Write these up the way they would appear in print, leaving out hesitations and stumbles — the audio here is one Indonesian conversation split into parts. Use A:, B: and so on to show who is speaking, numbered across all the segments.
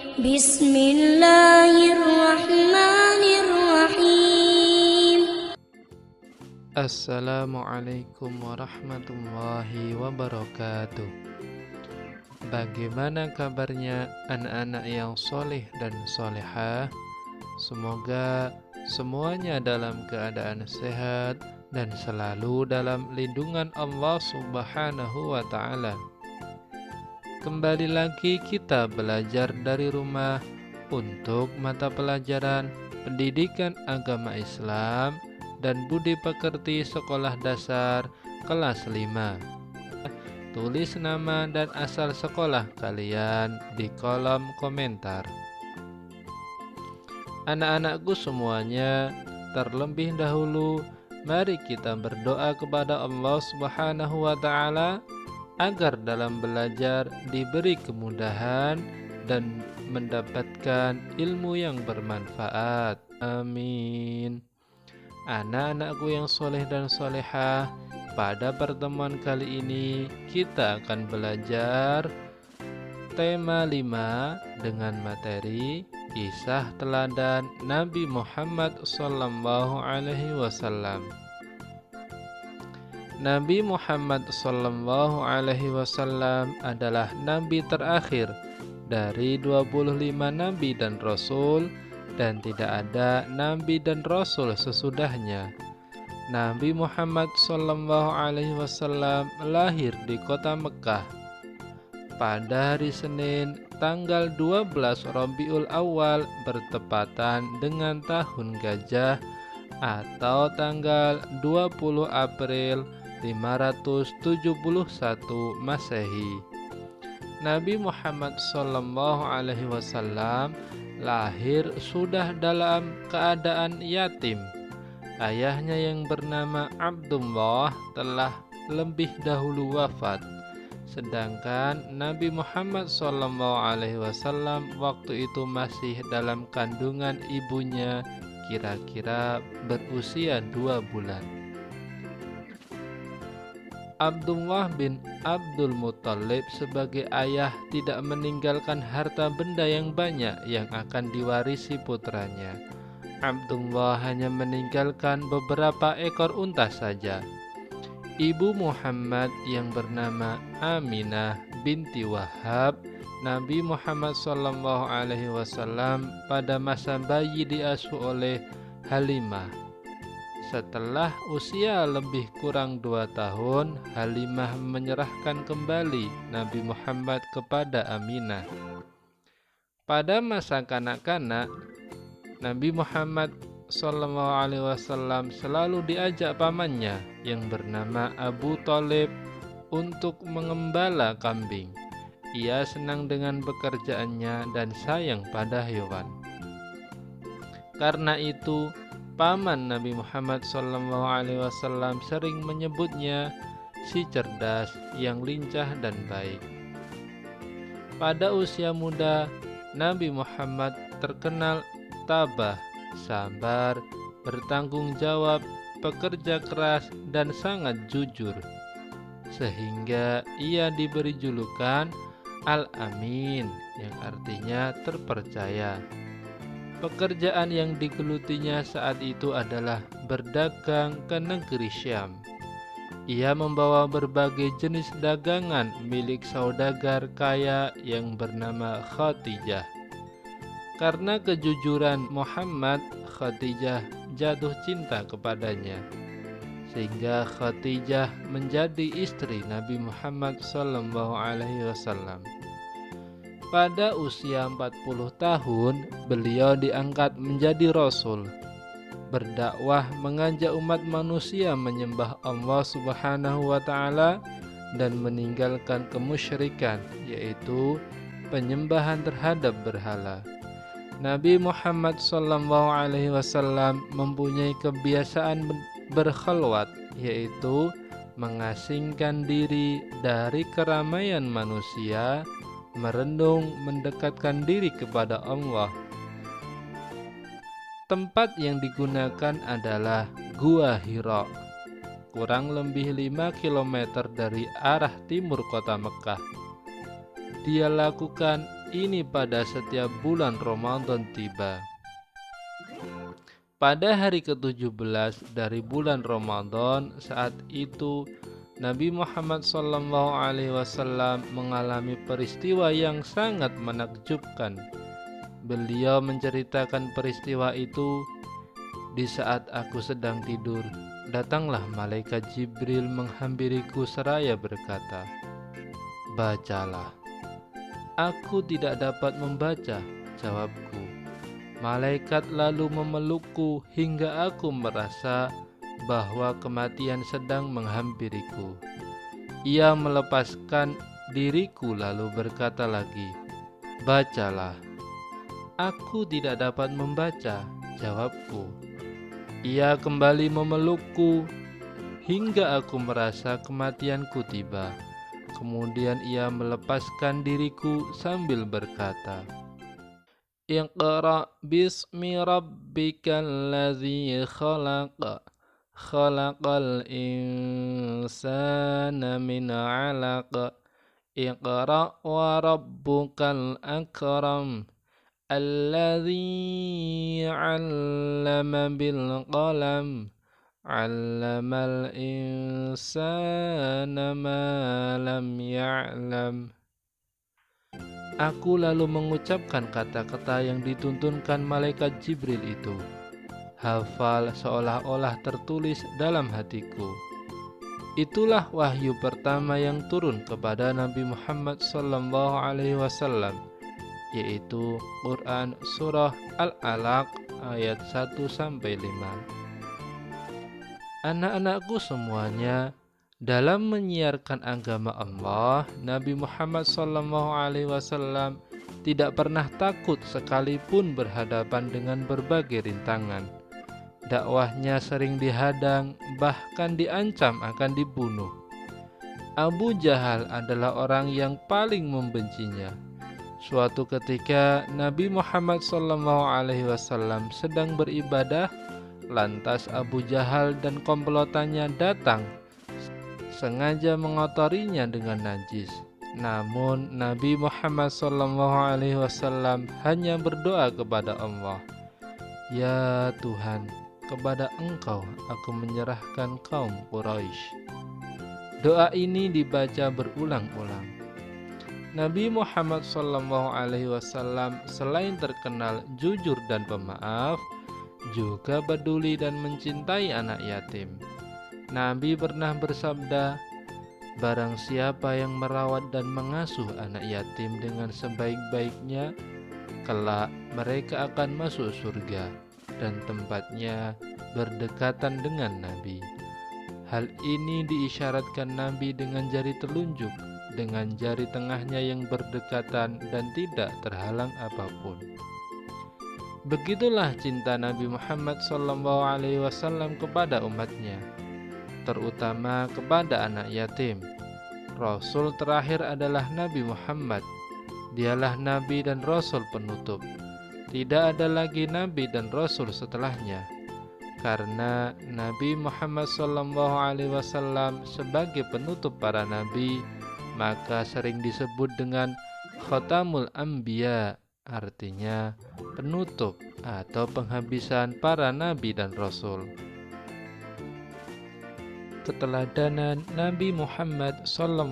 A: Bismillahirrahmanirrahim.
B: Assalamualaikum warahmatullahi wabarakatuh. Bagaimana kabarnya anak-anak yang soleh dan solehah? Semoga semuanya dalam keadaan sehat dan selalu dalam lindungan Allah Subhanahu wa Ta'ala. Kembali lagi kita belajar dari rumah untuk mata pelajaran Pendidikan Agama Islam dan Budi Pekerti Sekolah Dasar kelas 5. Tulis nama dan asal sekolah kalian di kolom komentar. Anak-anakku semuanya, terlebih dahulu mari kita berdoa kepada Allah Subhanahu wa Ta'ala agar dalam belajar diberi kemudahan dan mendapatkan ilmu yang bermanfaat. Amin. Anak-anakku yang soleh dan solehah, pada pertemuan kali ini kita akan belajar tema 5 dengan materi kisah teladan Nabi Muhammad sallallahu alaihi wasallam. Nabi Muhammad sallallahu alaihi wasallam adalah nabi terakhir dari 25 nabi dan rasul, dan tidak ada nabi dan rasul sesudahnya. Nabi Muhammad sallallahu alaihi wasallam lahir di kota Mekah pada hari Senin tanggal 12 Rabiul Awal bertepatan dengan tahun gajah atau tanggal 20 April 571 Masehi. Nabi Muhammad sallallahu alaihi wasallam lahir sudah dalam keadaan yatim. Ayahnya yang bernama Abdullah telah lebih dahulu wafat, sedangkan Nabi Muhammad SAW waktu itu masih dalam kandungan ibunya, kira-kira berusia 2 bulan. Abdullah bin Abdul Muthalib sebagai ayah tidak meninggalkan harta benda yang banyak yang akan diwarisi putranya. Abdullah hanya meninggalkan beberapa ekor unta saja. Ibu Muhammad yang bernama Aminah binti Wahab, Nabi Muhammad SAW pada masa bayi diasuh oleh Halimah. Setelah usia lebih kurang 2 tahun, Halimah menyerahkan kembali Nabi Muhammad kepada Aminah. Pada masa kanak-kanak, Nabi Muhammad SAW selalu diajak pamannya yang bernama Abu Thalib untuk mengembala kambing. Ia senang dengan pekerjaannya dan sayang pada hewan. Karena itu, paman Nabi Muhammad SAW sering menyebutnya si cerdas yang lincah dan baik. Pada usia muda, Nabi Muhammad terkenal tabah, sabar, bertanggung jawab, pekerja keras, dan sangat jujur, sehingga ia diberi julukan Al-Amin yang artinya terpercaya. Pekerjaan yang digelutinya saat itu adalah berdagang ke negeri Syam. Ia membawa berbagai jenis dagangan milik saudagar kaya yang bernama Khadijah. Karena kejujuran Muhammad, Khadijah jatuh cinta kepadanya, sehingga Khadijah menjadi istri Nabi Muhammad SAW. Pada usia 40 tahun, beliau diangkat menjadi Rasul, berdakwah mengajak umat manusia menyembah Allah Subhanahu wa Ta'ala dan meninggalkan kemusyrikan, yaitu penyembahan terhadap berhala. Nabi Muhammad SAW mempunyai kebiasaan berkhalwat, yaitu mengasingkan diri dari keramaian manusia, merenung, mendekatkan diri kepada Allah. Tempat yang digunakan adalah Gua Hira, kurang lebih 5 km dari arah timur kota Mekah. Dia lakukan ini pada setiap bulan Ramadan tiba. Pada hari ke-17 dari bulan Ramadan, saat itu Nabi Muhammad SAW mengalami peristiwa yang sangat menakjubkan. Beliau menceritakan peristiwa itu, "Di saat aku sedang tidur, datanglah malaikat Jibril menghampiriku seraya berkata, 'Bacalah.' Aku tidak dapat membaca," jawabku. Malaikat lalu memelukku hingga aku merasa bahwa kematian sedang menghampiriku. Ia melepaskan diriku lalu berkata lagi, "Bacalah." Aku tidak dapat membaca, jawabku. Ia kembali memelukku hingga aku merasa kematianku tiba. Kemudian ia melepaskan diriku sambil berkata, "Iqra bismi rabbikal ladzi khalaq, khalaqal insana min 'alaq, iqra wa rabbukal akram, alladzi 'allama bil qalam, 'allamal insana ma lam ya'lam." Aku lalu mengucapkan kata-kata yang dituntunkan malaikat Jibril itu. Hafal seolah-olah tertulis dalam hatiku. Itulah wahyu pertama yang turun kepada Nabi Muhammad SAW, yaitu Quran Surah Al-Alaq ayat 1-5. Anak-anakku semuanya, dalam menyiarkan agama Allah, Nabi Muhammad SAW tidak pernah takut sekalipun berhadapan dengan berbagai rintangan. Dakwahnya sering dihadang, bahkan diancam akan dibunuh. Abu Jahal adalah orang yang paling membencinya. Suatu ketika Nabi Muhammad SAW sedang beribadah, lantas Abu Jahal dan komplotannya datang sengaja mengotorinya dengan najis. Namun Nabi Muhammad SAW hanya berdoa kepada Allah, "Ya Tuhan, kepada Engkau aku menyerahkan kaum Quraisy." Doa ini dibaca berulang-ulang. Nabi Muhammad SAW selain terkenal jujur dan pemaaf, juga peduli dan mencintai anak yatim. Nabi pernah bersabda, "Barang siapa yang merawat dan mengasuh anak yatim dengan sebaik-baiknya, kelak mereka akan masuk surga dan tempatnya berdekatan dengan Nabi." Hal ini diisyaratkan Nabi dengan jari telunjuk, dengan jari tengahnya yang berdekatan dan tidak terhalang apapun. Begitulah cinta Nabi Muhammad SAW kepada umatnya, terutama kepada anak yatim. Rasul terakhir adalah Nabi Muhammad. Dialah Nabi dan Rasul penutup. Tidak ada lagi Nabi dan Rasul setelahnya. Karena Nabi Muhammad SAW sebagai penutup para Nabi, maka sering disebut dengan Khatamul Anbiya, artinya penutup atau penghabisan para Nabi dan Rasul. Keteladanan Nabi Muhammad SAW.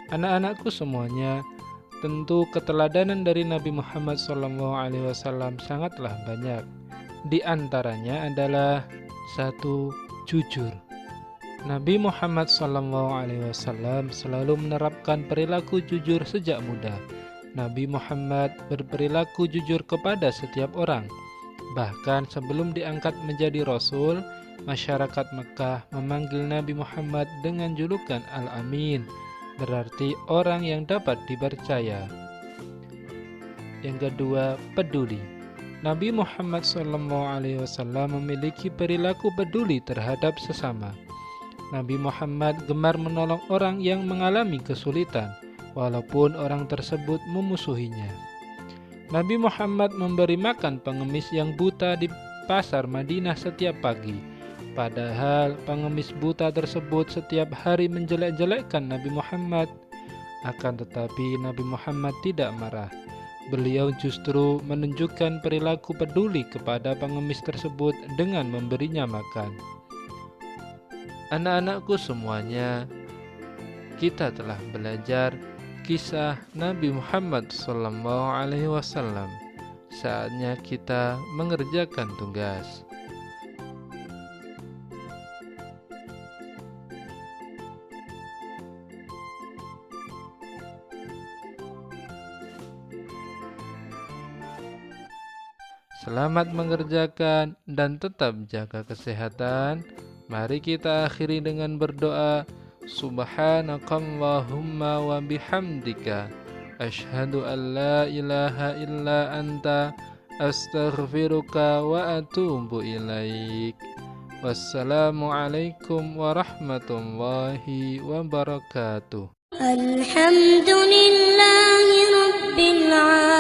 B: Anak-anakku semuanya, tentu keteladanan dari Nabi Muhammad SAW sangatlah banyak. Di antaranya adalah 1. Jujur. Nabi Muhammad SAW selalu menerapkan perilaku jujur sejak muda. Nabi Muhammad berperilaku jujur kepada setiap orang. Bahkan sebelum diangkat menjadi Rasul, masyarakat Mekah memanggil Nabi Muhammad dengan julukan Al-Amin, berarti orang yang dapat dipercaya. Yang kedua, peduli. Nabi Muhammad SAW memiliki perilaku peduli terhadap sesama. Nabi Muhammad gemar menolong orang yang mengalami kesulitan, walaupun orang tersebut memusuhinya. Nabi Muhammad memberi makan pengemis yang buta di pasar Madinah setiap pagi. Padahal pengemis buta tersebut setiap hari menjelek-jelekkan Nabi Muhammad. Akan tetapi Nabi Muhammad tidak marah. Beliau justru menunjukkan perilaku peduli kepada pengemis tersebut dengan memberinya makan. Anak-anakku semuanya, kita telah belajar kisah Nabi Muhammad SAW. Saatnya kita mengerjakan tugas. Selamat mengerjakan dan tetap jaga kesehatan. Mari kita akhiri dengan berdoa. Subhanakallahumma wa bihamdika asyhadu an la ilaha illa anta astaghfiruka wa atubu ilaik. Wassalamualaikum warahmatullahi wabarakatuh.
A: Alhamdulillahi rabbil alamin.